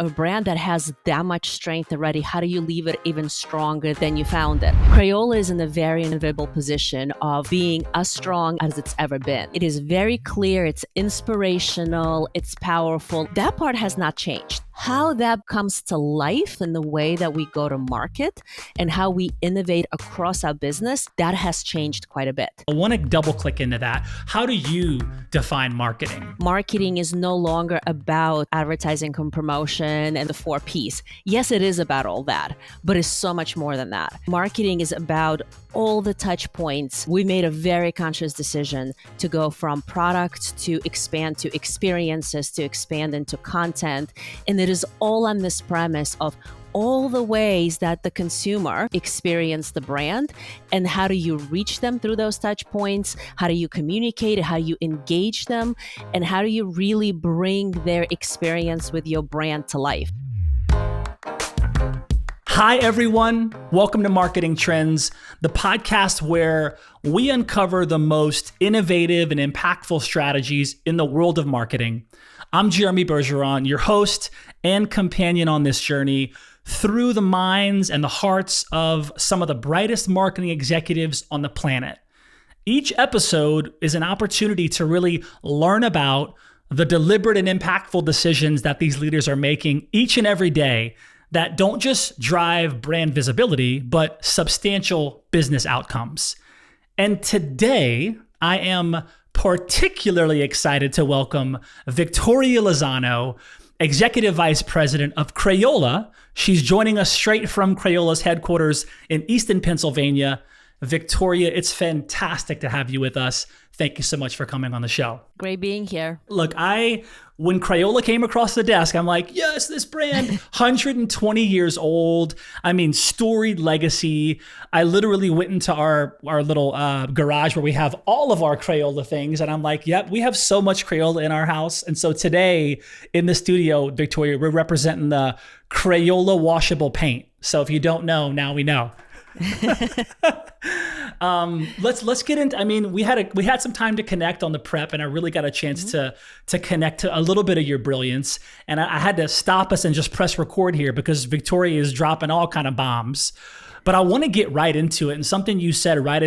A brand that has that much strength already, how do you leave it even stronger than you found it? Crayola is in a very enviable position of being as strong as it's ever been. It is very clear, it's inspirational, it's powerful. That part has not changed. How that comes to life in the way that we go to market and how we innovate across our business, that has changed quite a bit. I want to double click into that. How do you define marketing? Marketing is no longer about advertising and promotion and the 4 Ps. Yes, it is about all that, but it's so much more than that. Marketing is about all the touch points. We made a very conscious decision to go from product to expand to experiences to expand into content. And it is all on this premise of all the ways that the consumer experience the brand and how do you reach them through those touch points, how do you communicate, how you engage them, and how do you really bring their experience with your brand to life. Hi, everyone. Welcome to Marketing Trends, the podcast where we uncover the most innovative and impactful strategies in the world of marketing. I'm Jeremy Bergeron, your host and companion on this journey through the minds and the hearts of some of the brightest marketing executives on the planet. Each episode is an opportunity to really learn about the deliberate and impactful decisions that these leaders are making each and every day that don't just drive brand visibility, but substantial business outcomes. And today, I am particularly excited to welcome Victoria Lozano, Executive Vice President of Crayola. She's joining us straight from Crayola's headquarters in Easton, Pennsylvania. Victoria, it's fantastic to have you with us. Thank you so much for coming on the show. Great being here. Look, when Crayola came across the desk, I'm like, yes, this brand, 120 years old. I mean, storied legacy. I literally went into our little garage where we have all of our Crayola things. And I'm like, yep, we have so much Crayola in our house. And so today in the studio, Victoria, we're representing the Crayola washable paint. So if you don't know, now we know. Let's get into, I mean, we had some time to connect on the prep, and I really got a chance to connect to a little bit of your brilliance. And I had to stop us and just press record here because Victoria is dropping all kind of bombs. But I want to get right into it. And something you said right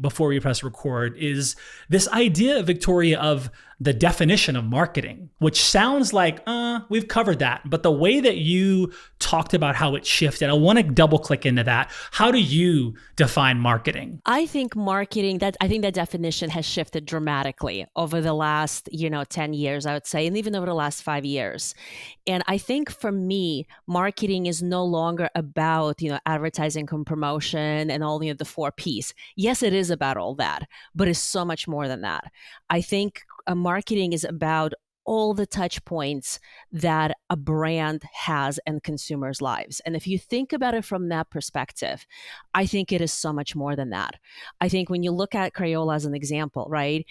before we press record is this idea, Victoria, of the definition of marketing, which sounds like, we've covered that. But the way that you talked about how it shifted, I want to double click into that. How do you define marketing? I think that definition has shifted dramatically over the last, 10 years, I would say, and even over the last 5 years. And I think for me, marketing is no longer about, advertising and promotion and all the 4 Ps. Yes, it is about all that, but it's so much more than that. I think marketing is about all the touch points that a brand has in consumers' lives. And if you think about it from that perspective, I think it is so much more than that. I think when you look at Crayola as an example, right,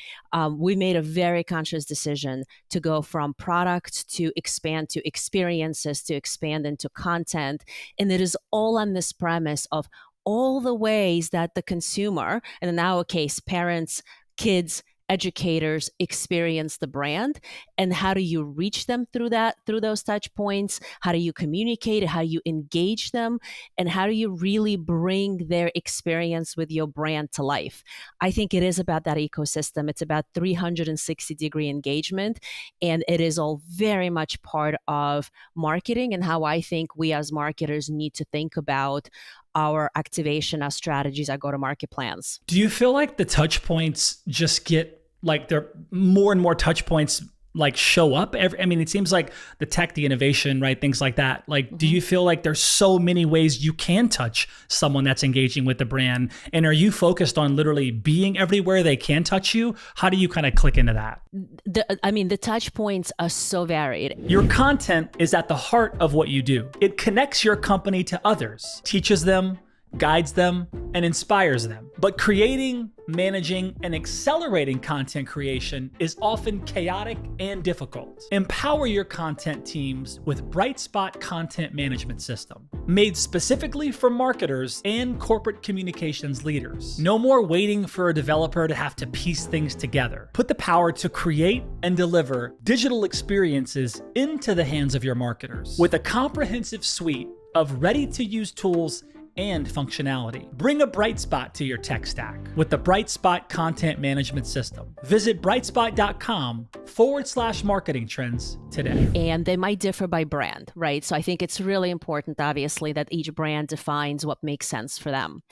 we made a very conscious decision to go from product to expand to experiences to expand into content. And it is all on this premise of all the ways that the consumer, and in our case, parents, kids, educators experience the brand, and how do you reach them through those touch points? How do you communicate? How you engage them? And how do you really bring their experience with your brand to life? I think it is about that ecosystem. It's about 360-degree engagement, and it is all very much part of marketing and how I think we as marketers need to think about our activation, our strategies, our go-to-market plans. Do you feel like the touch points just get like there more and more touch points like show up? It seems like the tech, the innovation, right? Things like that. Like, do you feel like there's so many ways you can touch someone that's engaging with the brand? And are you focused on literally being everywhere they can touch you? How do you kind of click into that? The touch points are so varied. Your content is at the heart of what you do. It connects your company to others, teaches them, guides them, and inspires them. But creating, managing, and accelerating content creation is often chaotic and difficult. Empower your content teams with Brightspot Content Management System. made specifically for marketers and corporate communications leaders. No more waiting for a developer to have to piece things together. Put the power to create and deliver digital experiences into the hands of your marketers with a comprehensive suite of ready-to-use tools and functionality. Bring a bright spot to your tech stack with the Brightspot Content Management System. Visit brightspot.com/marketing trends today. And they might differ by brand, right? So I think it's really important, obviously, that each brand defines what makes sense for them.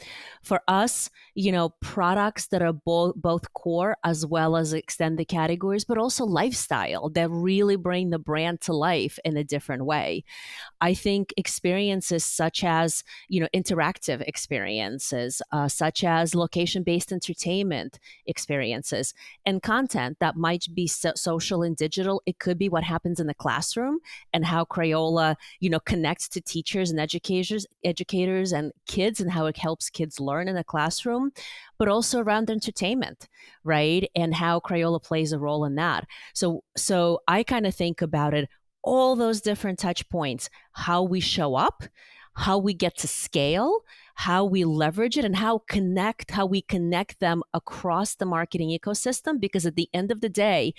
For us, products that are both core as well as extended categories, but also lifestyle that really bring the brand to life in a different way. I think experiences such as, interactive experiences, such as location-based entertainment experiences, and content that might be social and digital. It could be what happens in the classroom and how Crayola, connects to teachers and educators and kids, and how it helps kids learn in the classroom, but also around entertainment, right? And how Crayola plays a role in that. So I kind of think about it, all those different touch points, how we show up, how we get to scale, how we leverage it, and how we connect them across the marketing ecosystem. Because at the end of the day,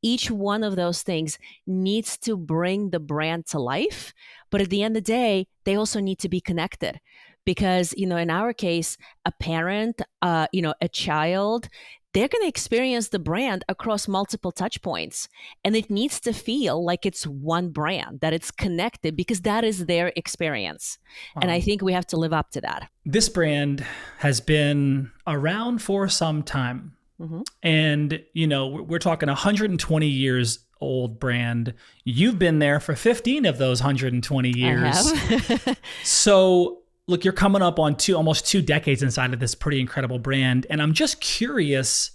each one of those things needs to bring the brand to life. But at the end of the day, they also need to be connected. Because, in our case, a parent, a child, they're going to experience the brand across multiple touch points. And it needs to feel like it's one brand, that it's connected, because that is their experience. And I think we have to live up to that. This brand has been around for some time. Mm-hmm. And, we're talking 120 years old brand. You've been there for 15 of those 120 years. I have. So look, you're coming up on almost 2 decades inside of this pretty incredible brand. And I'm just curious,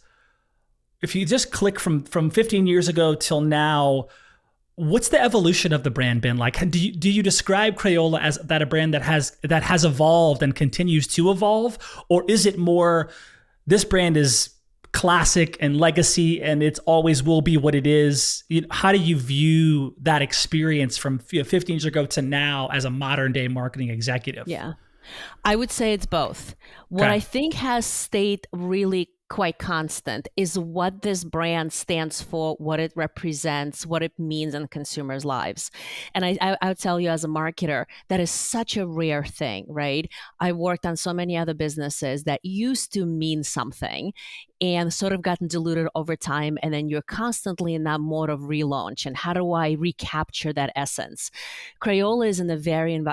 if you just click from 15 years ago till now, what's the evolution of the brand been like? Do you describe Crayola as a brand that has evolved and continues to evolve? Or is it more, this brand is classic and legacy and it's always will be what it is? How do you view that experience from 15 years ago to now as a modern day marketing executive? Yeah, I would say it's both. What I think has stayed really quite constant is what this brand stands for, what it represents, what it means in consumers' lives. And I would tell you, as a marketer, that is such a rare thing, right? I worked on so many other businesses that used to mean something and sort of gotten diluted over time. And then you're constantly in that mode of relaunch. And how do I recapture that essence? Crayola is in a very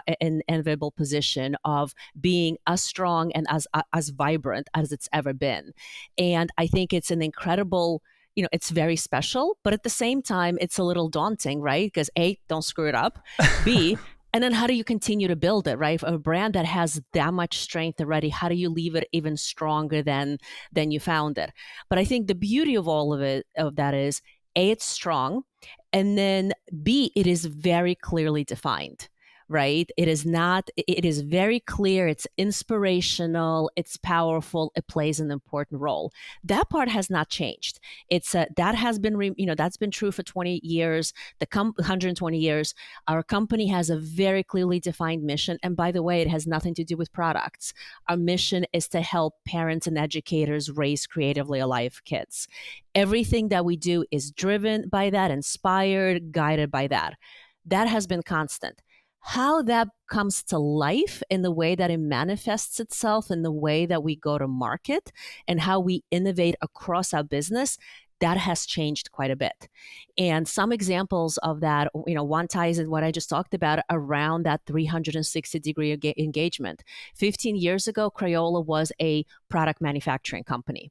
enviable position of being as strong and as vibrant as it's ever been. And I think it's an incredible, it's very special, but at the same time, it's a little daunting, right? Because A, don't screw it up. B, and then how do you continue to build it, right? A brand that has that much strength already, how do you leave it even stronger than you found it? But I think the beauty of all of that is, A, it's strong, and then B, it is very clearly defined. Right? It is very clear. It's inspirational. It's powerful. It plays an important role. That part has not changed. That has been, that's been true for 20 years, 120 years. Our company has a very clearly defined mission. And by the way, it has nothing to do with products. Our mission is to help parents and educators raise creatively alive kids. Everything that we do is driven by that, inspired, guided by that. That has been constant. How that comes to life in the way that it manifests itself in the way that we go to market and how we innovate across our business, that has changed quite a bit. And some examples of that, one ties in what I just talked about around that 360-degree engagement. 15 years ago, Crayola was a product manufacturing company.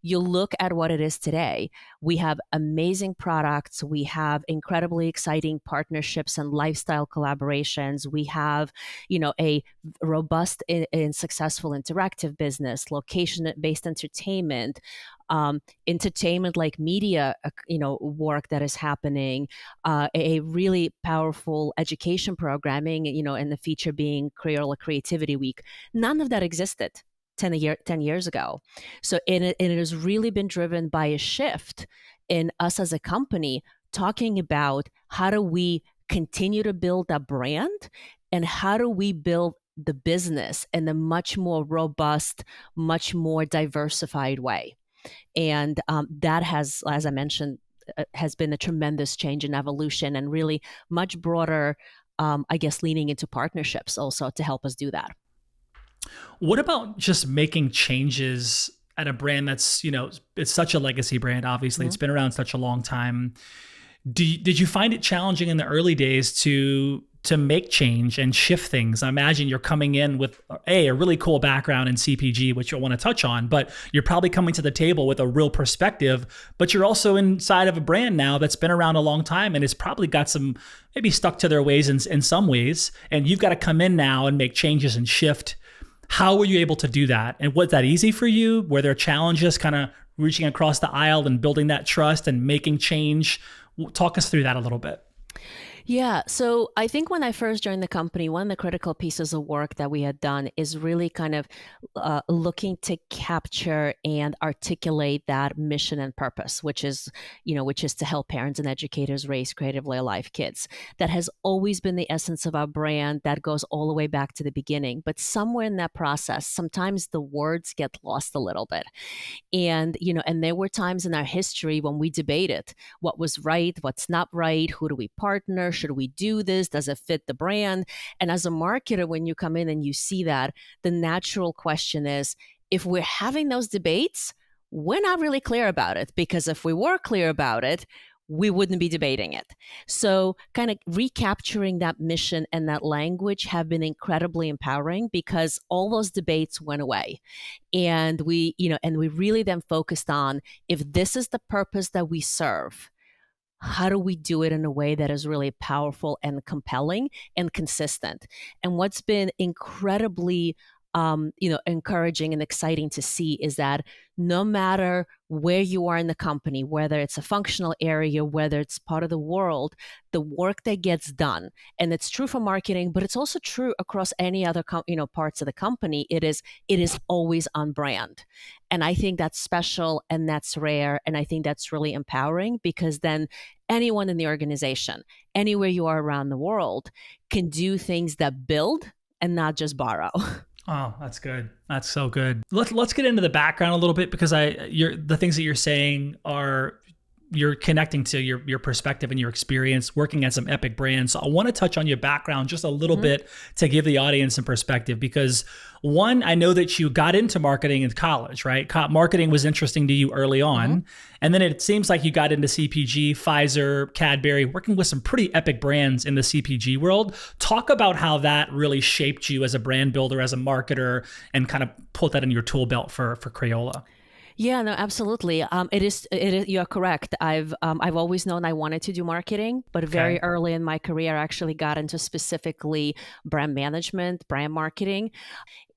You look at what it is today, we have amazing products. We have incredibly exciting partnerships and lifestyle collaborations. We have, a robust and successful interactive business, location-based entertainment, entertainment like media, work that is happening, a really powerful education programming, and the feature being Crayola Creativity Week. None of that existed 10 years ago. So it has really been driven by a shift in us as a company talking about how do we continue to build that brand, and how do we build the business in a much more robust, much more diversified way. And that has, as I mentioned, has been a tremendous change in evolution and really much broader, I guess, leaning into partnerships also to help us do that. What about just making changes at a brand that's, it's such a legacy brand, obviously. Mhm. It's been around such a long time. Did you find it challenging in the early days to make change and shift things? I imagine you're coming in with a really cool background in CPG, which you'll want to touch on, but you're probably coming to the table with a real perspective, but you're also inside of a brand now that's been around a long time and has probably got some maybe stuck to their ways in some ways. And you've got to come in now and make changes and shift. How were you able to do that? And was that easy for you? Were there challenges kind of reaching across the aisle and building that trust and making change? Talk us through that a little bit. Yeah. So I think when I first joined the company, one of the critical pieces of work that we had done is really kind of looking to capture and articulate that mission and purpose, which is to help parents and educators raise creatively alive kids. That has always been the essence of our brand. That goes all the way back to the beginning. But somewhere in that process, sometimes the words get lost a little bit. And there were times in our history when we debated what was right, what's not right, who do we partner, should we do this, does it fit the brand? And as a marketer, when you come in and you see that, the natural question is, if we're having those debates, we're not really clear about it, because if we were clear about it, we wouldn't be debating it. So kind of recapturing that mission and that language have been incredibly empowering, because all those debates went away. And we really then focused on, if this is the purpose that we serve, how do we do it in a way that is really powerful and compelling and consistent? And what's been incredibly encouraging and exciting to see is that no matter where you are in the company, whether it's a functional area, whether it's part of the world, the work that gets done, and it's true for marketing, but it's also true across any other parts of the company. It is always on brand, and I think that's special and that's rare, and I think that's really empowering, because then anyone in the organization, anywhere you are around the world, can do things that build and not just borrow. Oh, that's good. That's so good. Let's get into the background a little bit, because the things that you're saying are, you're connecting to your perspective and your experience working at some epic brands. So I want to touch on your background just a little bit to give the audience some perspective, because one, I know that you got into marketing in college, right? Marketing was interesting to you early on. And then it seems like you got into CPG, Pfizer, Cadbury, working with some pretty epic brands in the CPG world. Talk about how that really shaped you as a brand builder, as a marketer, and kind of put that in your tool belt for Crayola. Yeah, no, absolutely. It is. You're correct. I've always known I wanted to do marketing, but very Okay. early in my career, I actually got into specifically brand management, brand marketing,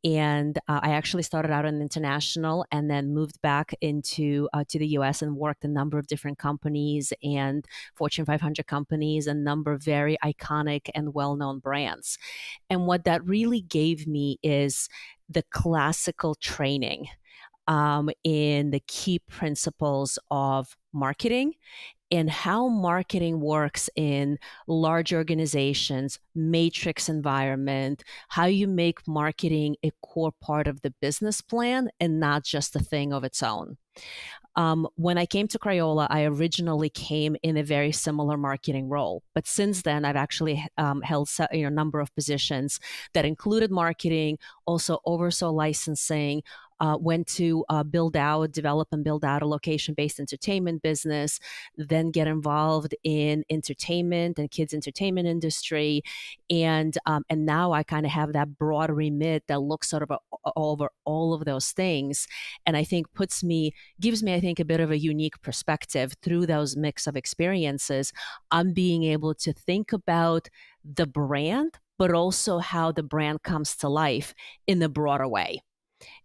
and I actually started out in international, and then moved back into to the U.S. and worked a number of different companies and Fortune 500 companies, a number of very iconic and well-known brands. And what that really gave me is the classical training in the key principles of marketing and how marketing works in large organizations, matrix environment, how you make marketing a core part of the business plan and not just a thing of its own. When I came to Crayola, I originally came in a very similar marketing role, but since then, I've actually held a number of positions that included marketing, also oversaw licensing. Went to develop and build out a location-based entertainment business, then get involved in entertainment and kids entertainment industry, and now I kind of have that broad remit that looks sort of over all of those things, and I think gives me, I think, a bit of a unique perspective through those mix of experiences. I'm being able to think about the brand, but also how the brand comes to life in a broader way,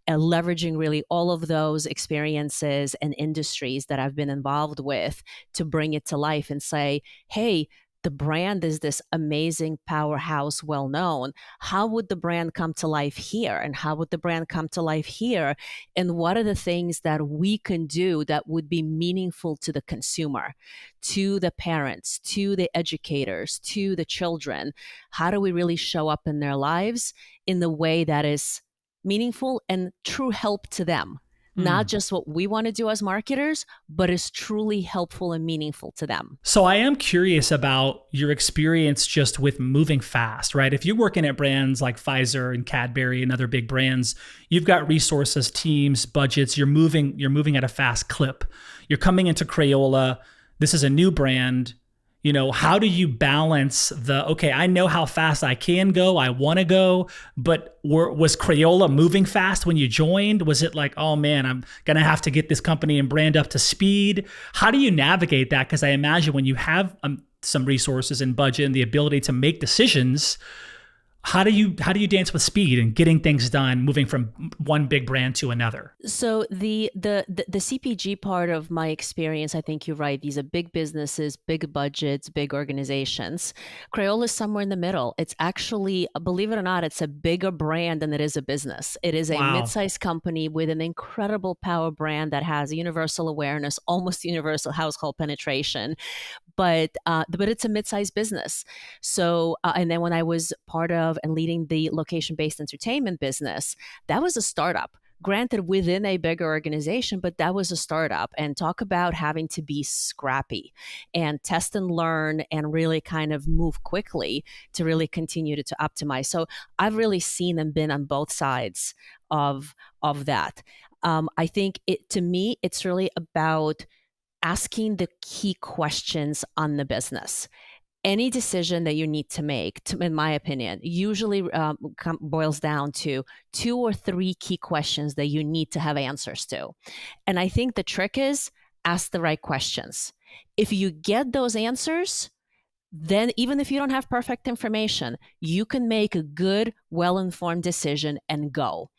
and leveraging really all of those experiences and industries that I've been involved with to bring it to life and say, hey, the brand is this amazing powerhouse, well known. How would the brand come to life here? And how would the brand come to life here? And what are the things that we can do that would be meaningful to the consumer, to the parents, to the educators, to the children? How do we really show up in their lives in the way that is meaningful and true help to them? Not Mm. just what we want to do as marketers, but is truly helpful and meaningful to them. So I am curious about your experience just with moving fast, right? If you're working at brands like Pfizer and Cadbury and other big brands, you've got resources, teams, budgets, you're moving at a fast clip. You're coming into Crayola. This is a new brand. How do you balance okay, I know how fast I can go, I want to go, but was Crayola moving fast when you joined? Was it like, oh man, I'm going to have to get this company and brand up to speed? How do you navigate that? Because I imagine when you have some resources and budget and the ability to make decisions, how do you dance with speed and getting things done, moving from one big brand to another? So the CPG part of my experience, I think you're right. These are big businesses, big budgets, big organizations. Crayola is somewhere in the middle. It's actually, believe it or not, it's a bigger brand than it is a business. It is a Wow. mid-sized company with an incredible power brand that has universal awareness, almost universal household penetration, but it's a mid-sized business. So and then when I was part of and leading the location-based entertainment business, that was a startup. Granted, within a bigger organization, but that was a startup. And talk about having to be scrappy and test and learn and really kind of move quickly to really continue to optimize. So I've really seen and been on both sides of that. I think to me, it's really about asking the key questions on the business. Any decision that you need to make, in my opinion, usually boils down to two or three key questions that you need to have answers to. And I think the trick is ask the right questions. If you get those answers, then even if you don't have perfect information, you can make a good, well-informed decision and go.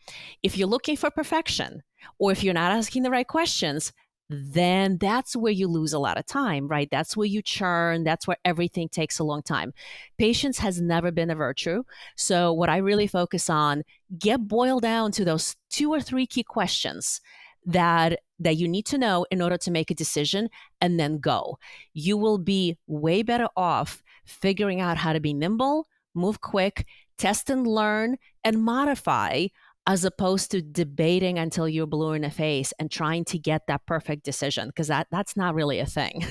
If you're looking for perfection, or if you're not asking the right questions, then that's where you lose a lot of time, right? That's where you churn. That's where everything takes a long time. Patience has never been a virtue. So what I really focus on, get boiled down to those two or three key questions that you need to know in order to make a decision, and then go. You will be way better off figuring out how to be nimble, move quick, test and learn, and modify, as opposed to debating until you're blue in the face and trying to get that perfect decision, because that's not really a thing.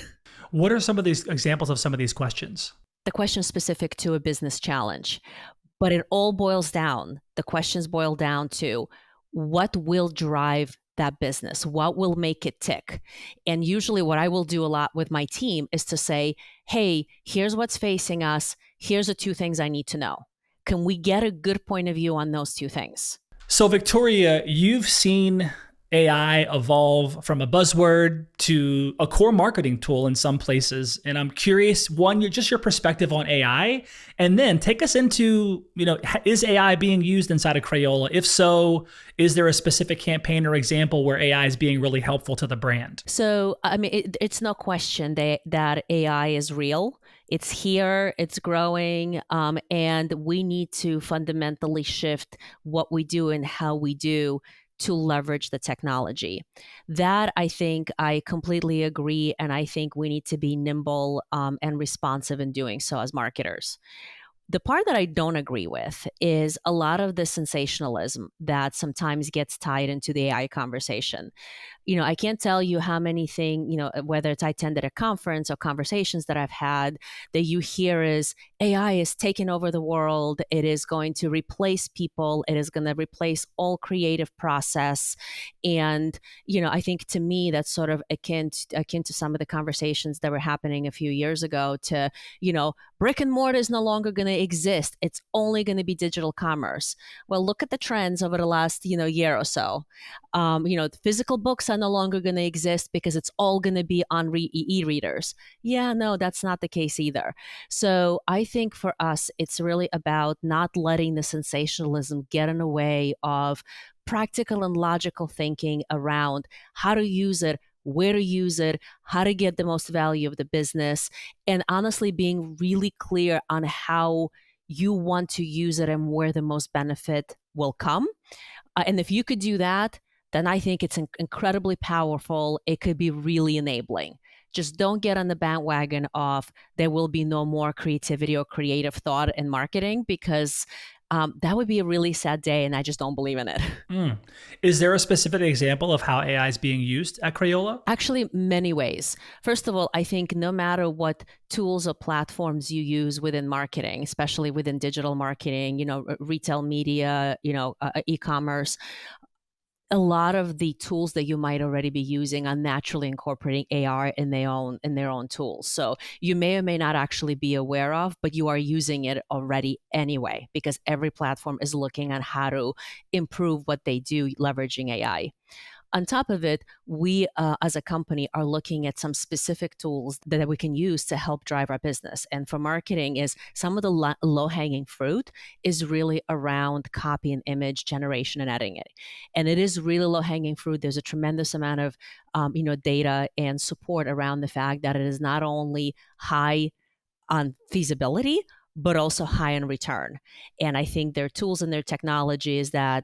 What are some of these examples of some of these questions? The question is specific to a business challenge, but it all boils down, the questions boil down to what will drive that business, what will make it tick. And usually what I will do a lot with my team is to say, hey, here's what's facing us. Here's the two things I need to know. Can we get a good point of view on those two things? So, Victoria, you've seen AI evolve from a buzzword to a core marketing tool in some places. And I'm curious, one, your perspective on AI, and then take us into, is AI being used inside of Crayola? If so, is there a specific campaign or example where AI is being really helpful to the brand? So, I mean, it's no question that AI is real. It's here, it's growing, and we need to fundamentally shift what we do and how we do to leverage the technology. That I think I completely agree, and I think we need to be nimble and responsive in doing so as marketers. The part that I don't agree with is a lot of the sensationalism that sometimes gets tied into the AI conversation. I can't tell you how many things, whether it's I attended a conference or conversations that I've had, that you hear is AI is taking over the world. It is going to replace people. It is going to replace all creative process. And, I think to me, that's sort of akin to some of the conversations that were happening a few years ago to, brick and mortar is no longer going to exist. It's only going to be digital commerce. Well, look at the trends over the last, year or so. The physical books are no longer going to exist because it's all going to be on e-readers. Yeah, no, that's not the case either. So I think for us, it's really about not letting the sensationalism get in the way of practical and logical thinking around how to use it where to use it, how to get the most value of the business, and honestly being really clear on how you want to use it and where the most benefit will come. And if you could do that, then I think it's incredibly powerful. It could be really enabling. Just don't get on the bandwagon of there will be no more creativity or creative thought in marketing, because that would be a really sad day, and I just don't believe in it. Mm. Is there a specific example of how AI is being used at Crayola? Actually, many ways. First of all, I think no matter what tools or platforms you use within marketing, especially within digital marketing, retail media, e-commerce, a lot of the tools that you might already be using are naturally incorporating AR in their own tools. So you may or may not actually be aware of, but you are using it already anyway, because every platform is looking at how to improve what they do leveraging AI. On top of it, we as a company are looking at some specific tools that we can use to help drive our business. And for marketing, is some of the low hanging fruit is really around copy and image generation and editing. And it is really low hanging fruit. There's a tremendous amount of data and support around the fact that it is not only high on feasibility, but also high in return. And I think there are tools and there are technologies that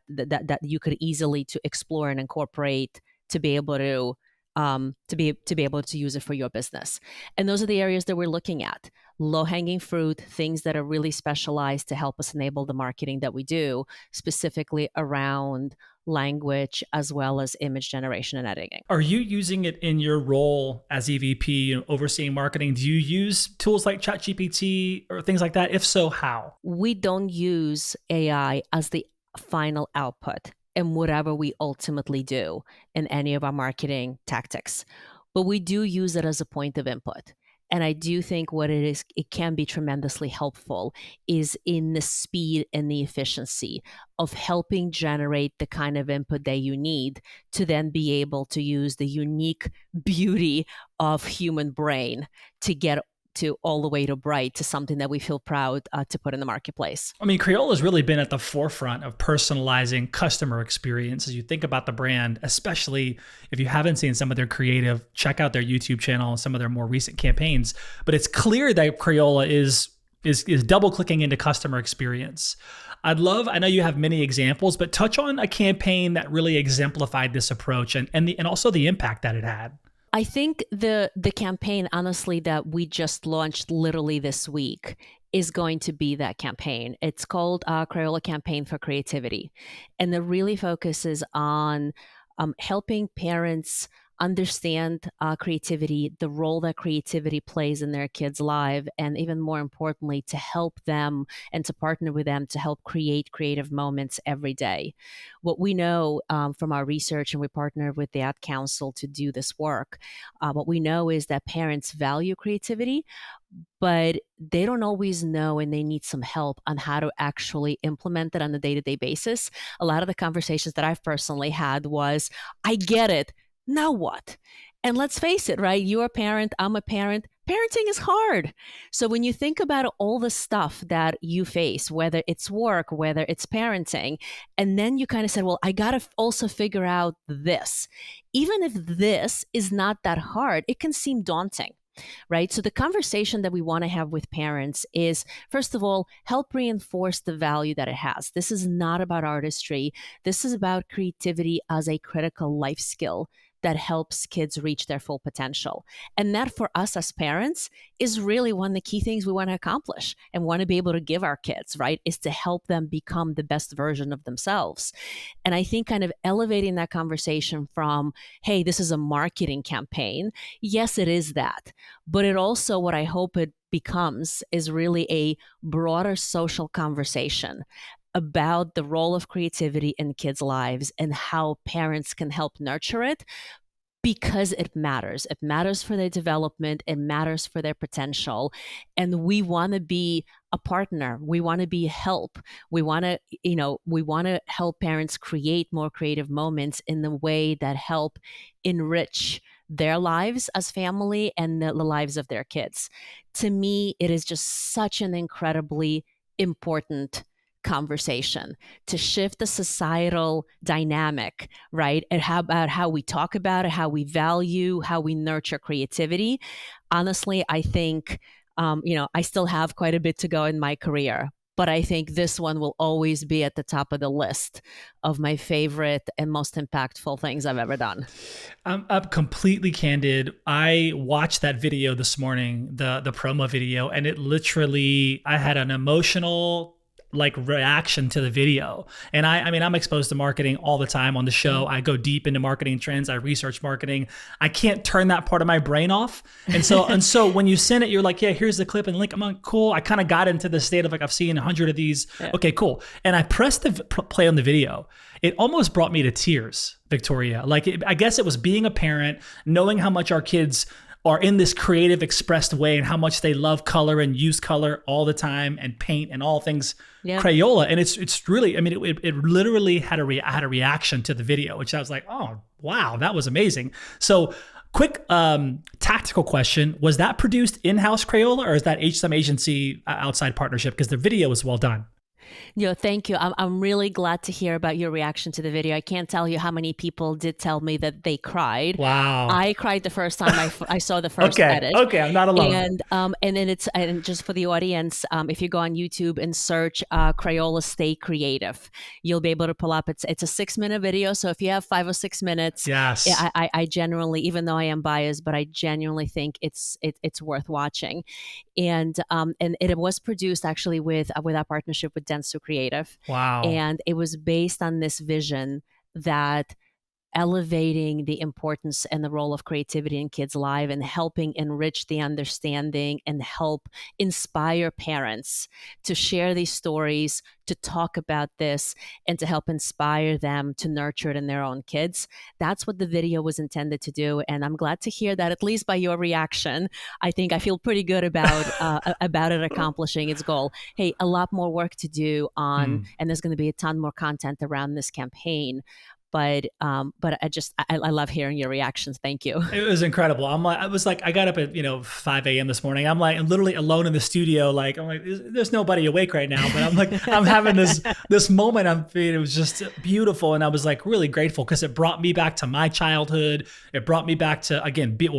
you could easily to explore and incorporate to be able to able to use it for your business. And those are the areas that we're looking at. Low hanging fruit, things that are really specialized to help us enable the marketing that we do, specifically around language as well as image generation and editing. Are you using it in your role as EVP, overseeing marketing? Do you use tools like ChatGPT or things like that? If so, how? We don't use AI as the final output in whatever we ultimately do in any of our marketing tactics, but we do use it as a point of input. And I do think what it is, it can be tremendously helpful is in the speed and the efficiency of helping generate the kind of input that you need to then be able to use the unique beauty of human brain to get to all the way to bright to something that we feel proud to put in the marketplace. I mean, Crayola has really been at the forefront of personalizing customer experience as you think about the brand, especially if you haven't seen some of their creative, check out their YouTube channel and some of their more recent campaigns. But it's clear that Crayola is double clicking into customer experience. I know you have many examples, but touch on a campaign that really exemplified this approach and also the impact that it had. I think the campaign, honestly, that we just launched literally this week is going to be that campaign. It's called Crayola Campaign for Creativity. And it really focuses on helping parents understand creativity, the role that creativity plays in their kids' life, and even more importantly, to help them and to partner with them to help create creative moments every day. What we know from our research, and we partner with the Ad Council to do this work, what we know is that parents value creativity, but they don't always know, and they need some help on how to actually implement it on a day-to-day basis. A lot of the conversations that I've personally had was, I get it, now what? And let's face it, right? You're a parent, I'm a parent. Parenting is hard. So when you think about all the stuff that you face, whether it's work, whether it's parenting, and then you kind of said, well, I got to also figure out this. Even if this is not that hard, it can seem daunting, right? So the conversation that we want to have with parents is, first of all, help reinforce the value that it has. This is not about artistry. This is about creativity as a critical life skill that helps kids reach their full potential. And that, for us as parents, is really one of the key things we want to accomplish and want to be able to give our kids, right? Is to help them become the best version of themselves. And I think kind of elevating that conversation from, hey, this is a marketing campaign. Yes, it is that. But it also, what I hope it becomes, is really a broader social conversation about the role of creativity in kids' lives and how parents can help nurture it, because it matters. It matters for their development. It matters for their potential. And we want to be a partner. We want to be help. We want to, help parents create more creative moments in the way that help enrich their lives as family and the lives of their kids. To me, it is just such an incredibly important conversation, to shift the societal dynamic, right? And how about how we talk about it, how we value, how we nurture creativity. Honestly, I think, I still have quite a bit to go in my career, but I think this one will always be at the top of the list of my favorite and most impactful things I've ever done. I'm completely candid. I watched that video this morning, the promo video, and it literally, I had an emotional like reaction to the video. And I mean, I'm exposed to marketing all the time on the show. I go deep into marketing trends. I research marketing. I can't turn that part of my brain off. And so when you send it, you're like, yeah, here's the clip and link. I'm like, cool. I kind of got into the state of like, I've seen 100 of these. Yeah. Okay, cool. And I pressed the play on the video. It almost brought me to tears, Victoria. I guess it was being a parent, knowing how much our kids are in this creative, expressed way and how much they love color and use color all the time and paint and all things Crayola. And it's really, I mean, it literally had I had a reaction to the video, which I was like, oh, wow, that was amazing. So quick tactical question. Was that produced in-house Crayola or is that some agency outside partnership? Because the video was well done. Thank you. I'm really glad to hear about your reaction to the video. I can't tell you how many people did tell me that they cried. Wow. I cried the first time I saw the first okay. edit. Okay, I'm not alone. And then and just for the audience, if you go on YouTube and search Crayola Stay Creative, you'll be able to pull up. It's a 6-minute video, so if you have 5 or 6 minutes, yes, I generally, even though I am biased, but I genuinely think it's worth watching. And it was produced actually with our partnership with Dentsu Creative. Wow. And it was based on this vision that elevating the importance and the role of creativity in kids' lives and helping enrich the understanding and help inspire parents to share these stories, to talk about this, and to help inspire them to nurture it in their own kids. That's what the video was intended to do. And I'm glad to hear that, at least by your reaction, I think I feel pretty good about it accomplishing its goal. Hey, a lot more work to do on, and there's going to be a ton more content around this campaign. But I love hearing your reactions. Thank you. It was incredible. I got up at 5 a.m. this morning. I'm literally alone in the studio. There's nobody awake right now. But I'm having this moment. It was just beautiful, and I was really grateful because it brought me back to my childhood. It brought me back to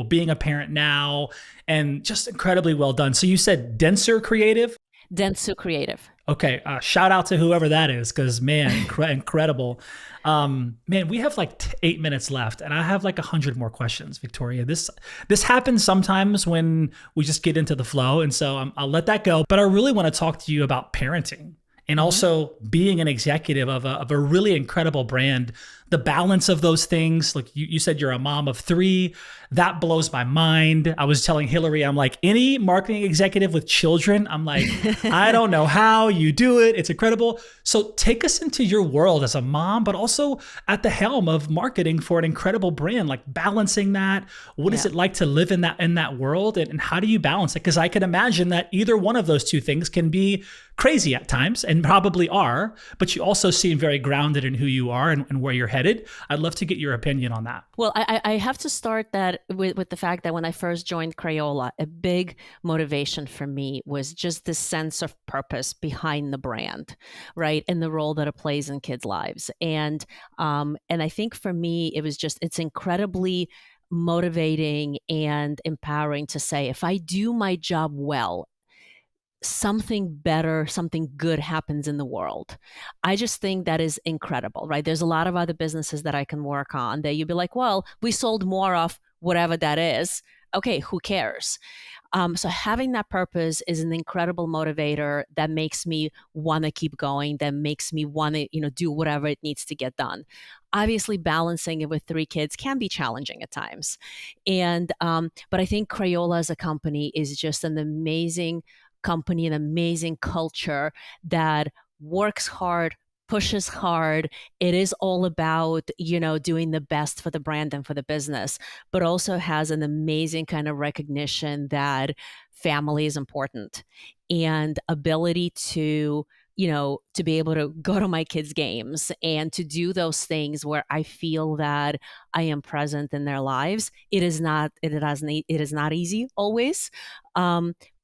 being a parent now, and just incredibly well done. So you said Dentsu Creative. Dentsu Creative. Okay, shout out to whoever that is, because man, incredible. Man, we have 8 minutes left, and I have 100 more questions, Victoria. This happens sometimes when we just get into the flow, and so I'll let that go. But I really want to talk to you about parenting and also being an executive of a really incredible brand. The balance of those things. Like you said, you're a mom of 3. That blows my mind. I was telling Hillary, I'm like, any marketing executive with children, I'm like, I don't know how you do it. It's incredible. So take us into your world as a mom, but also at the helm of marketing for an incredible brand, balancing that. What is it like to live in that world? And how do you balance it? Because I can imagine that either one of those two things can be crazy at times, and probably are, but you also seem very grounded in who you are and where you're headed. I'd love to get your opinion on that. Well, I have to start that with the fact that when I first joined Crayola, a big motivation for me was just the sense of purpose behind the brand, right? And the role that it plays in kids' lives. And I think for me, it's incredibly motivating and empowering to say, if I do my job well, something better, something good happens in the world. I just think that is incredible, right? There's a lot of other businesses that I can work on that you'd be like, well, we sold more of whatever that is. Okay, who cares? So having that purpose is an incredible motivator that makes me want to keep going, that makes me want to, do whatever it needs to get done. Obviously, balancing it with 3 kids can be challenging at times. But I think Crayola as a company is just an amazing company, an amazing culture that works hard, pushes hard. It is all about, doing the best for the brand and for the business, but also has an amazing kind of recognition that family is important and ability to be able to go to my kids' games and to do those things where I feel that I am present in their lives. It is not easy always.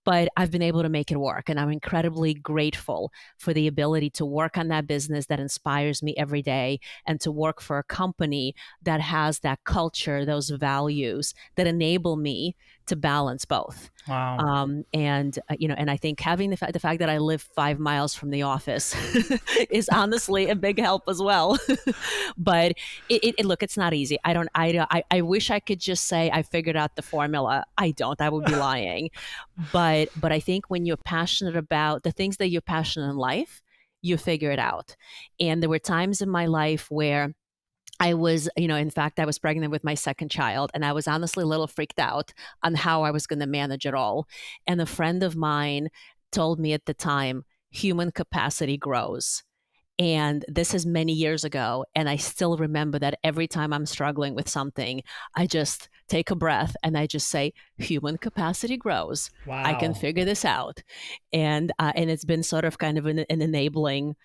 but I've been able to make it work. And I'm incredibly grateful for the ability to work on that business that inspires me every day and to work for a company that has that culture, those values that enable me to balance both. Wow. And I think having the fact that I live 5 miles from the office is honestly a big help as well. But look, it's not easy. I wish I could just say I figured out the formula. I don't. I would be lying. But I think when you're passionate about the things that you're passionate in life, you figure it out. And there were times in my life where I was, in fact, I was pregnant with my second child, and I was honestly a little freaked out on how I was going to manage it all. And a friend of mine told me at the time, human capacity grows. And this is many years ago. And I still remember that every time I'm struggling with something, I just take a breath and I just say, human capacity grows. I can Wow. figure this out. And it's been sort of kind of an enabling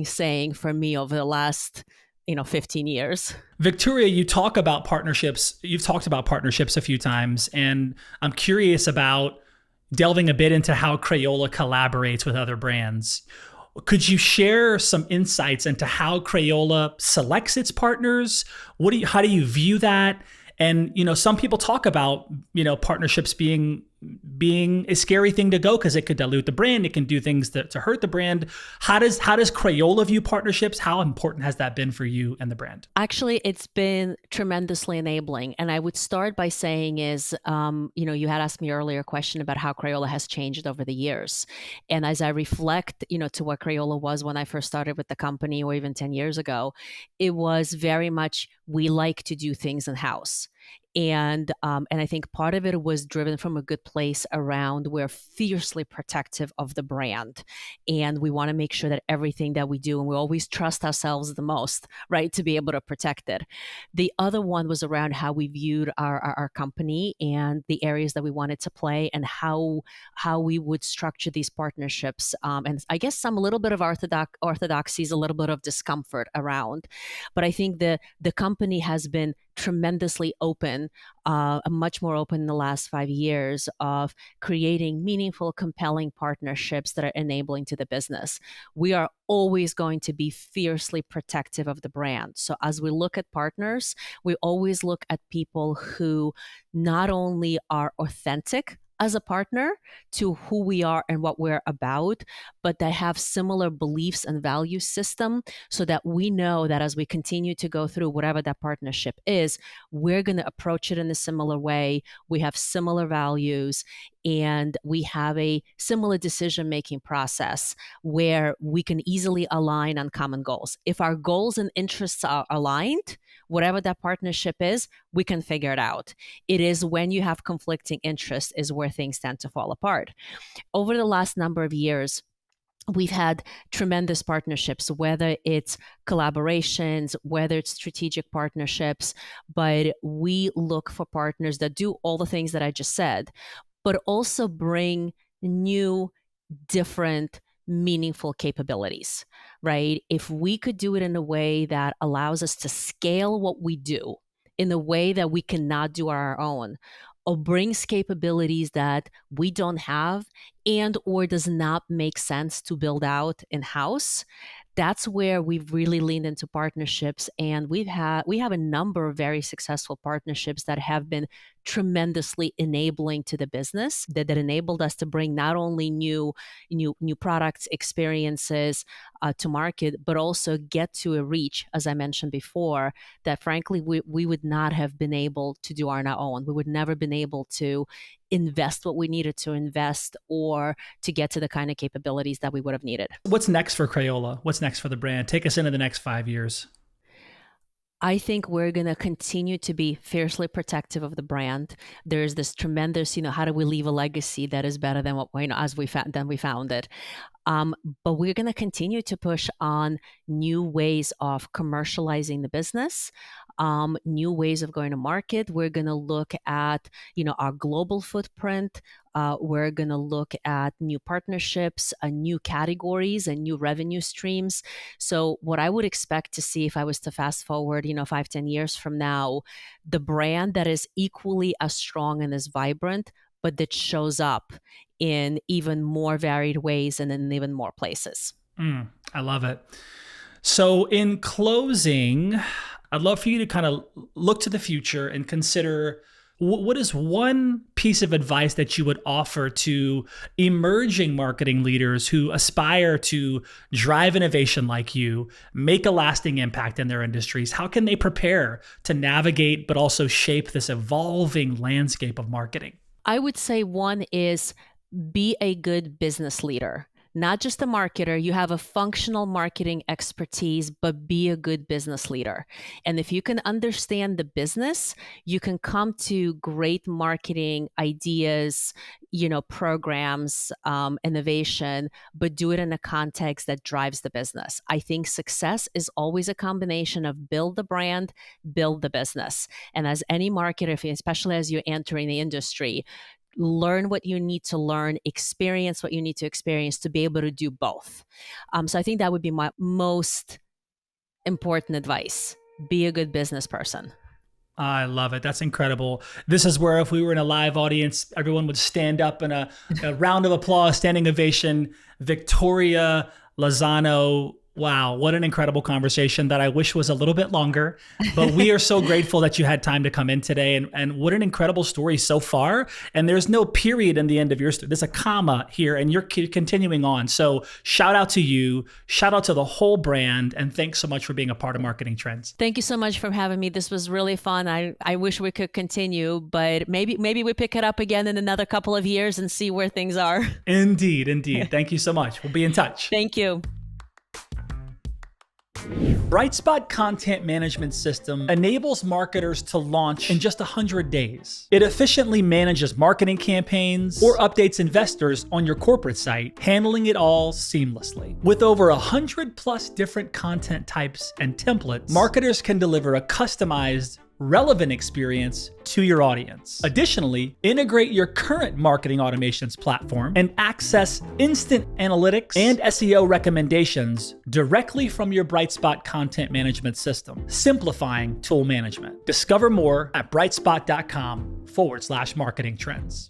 saying for me over the last 15 years. Victoria, you talk about partnerships. You've talked about partnerships a few times, and I'm curious about delving a bit into how Crayola collaborates with other brands. Could you share some insights into how Crayola selects its partners? How do you view that? And some people talk about partnerships being a scary thing to go because it could dilute the brand. It can do things to hurt the brand. How does Crayola view partnerships? How important has that been for you and the brand? Actually, it's been tremendously enabling. And I would start by saying you had asked me earlier a question about how Crayola has changed over the years. And as I reflect, to what Crayola was when I first started with the company or even 10 years ago, it was very much, we like to do things in-house. And I think part of it was driven from a good place around we're fiercely protective of the brand, and we want to make sure that everything that we do, and we always trust ourselves the most, right, to be able to protect it. The other one was around how we viewed our company and the areas that we wanted to play, and how we would structure these partnerships. And I guess some a little bit of orthodoxies, a little bit of discomfort around, but I think the company has been tremendously open, much more open in the last 5 years of creating meaningful, compelling partnerships that are enabling to the business. We are always going to be fiercely protective of the brand. So as we look at partners, we always look at people who not only are authentic as a partner to who we are and what we're about, but they have similar beliefs and value system so that we know that as we continue to go through whatever that partnership is, we're going to approach it in a similar way. We have similar values and we have a similar decision making process where we can easily align on common goals. If our goals and interests are aligned, whatever that partnership is, we can figure it out. It is when you have conflicting interests is where things tend to fall apart. Over the last number of years, we've had tremendous partnerships, whether it's collaborations, whether it's strategic partnerships, but we look for partners that do all the things that I just said, but also bring new, different, meaningful capabilities, right? If we could do it in a way that allows us to scale what we do in a way that we cannot do on our own, or brings capabilities that we don't have and or does not make sense to build out in-house, that's where we've really leaned into partnerships. And we have a number of very successful partnerships that have been tremendously enabling to the business, that enabled us to bring not only new products, experiences to market, but also get to a reach, as I mentioned before, that frankly we would not have been able to do on our own. We would never been able to invest what we needed to invest or to get to the kind of capabilities that we would have needed. What's next for Crayola? What's next for the brand? Take us into the next 5 years. I think we're going to continue to be fiercely protective of the brand. There's this tremendous, how do we leave a legacy that is better than what as we found it. But we're going to continue to push on new ways of commercializing the business, new ways of going to market. We're going to look at, our global footprint. We're going to look at new partnerships, new categories, and new revenue streams. So what I would expect to see if I was to fast forward, 5-10 years from now, the brand that is equally as strong and as vibrant, but that shows up in even more varied ways and in even more places. I love it. So in closing, I'd love for you to kind of look to the future and consider what is one piece of advice that you would offer to emerging marketing leaders who aspire to drive innovation like you, make a lasting impact in their industries? How can they prepare to navigate but also shape this evolving landscape of marketing? I would say one is be a good business leader. Not just a marketer, you have a functional marketing expertise, but be a good business leader. And if you can understand the business, you can come to great marketing ideas, programs, innovation, but do it in a context that drives the business. I think success is always a combination of build the brand, build the business. And as any marketer, especially as you're entering the industry, learn what you need to learn, experience what you need to experience to be able to do both. So I think that would be my most important advice. Be a good business person. I love it. That's incredible. This is where if we were in a live audience, everyone would stand up in a round of applause, standing ovation. Victoria Lozano. Wow, what an incredible conversation that I wish was a little bit longer. But we are so grateful that you had time to come in today. And what an incredible story so far. And there's no period in the end of your story. There's a comma here and you're continuing on. So shout out to you, shout out to the whole brand. And thanks so much for being a part of Marketing Trends. Thank you so much for having me. This was really fun. I wish we could continue, but maybe we pick it up again in another couple of years and see where things are. Indeed. Thank you so much. We'll be in touch. Thank you. Brightspot Content Management System enables marketers to launch in just 100 days. It efficiently manages marketing campaigns or updates investors on your corporate site, handling it all seamlessly. With over 100 plus different content types and templates, marketers can deliver a customized, relevant experience to your audience. Additionally, integrate your current marketing automations platform and access instant analytics and SEO recommendations directly from your Brightspot content management system, simplifying tool management. Discover more at brightspot.com/marketing trends.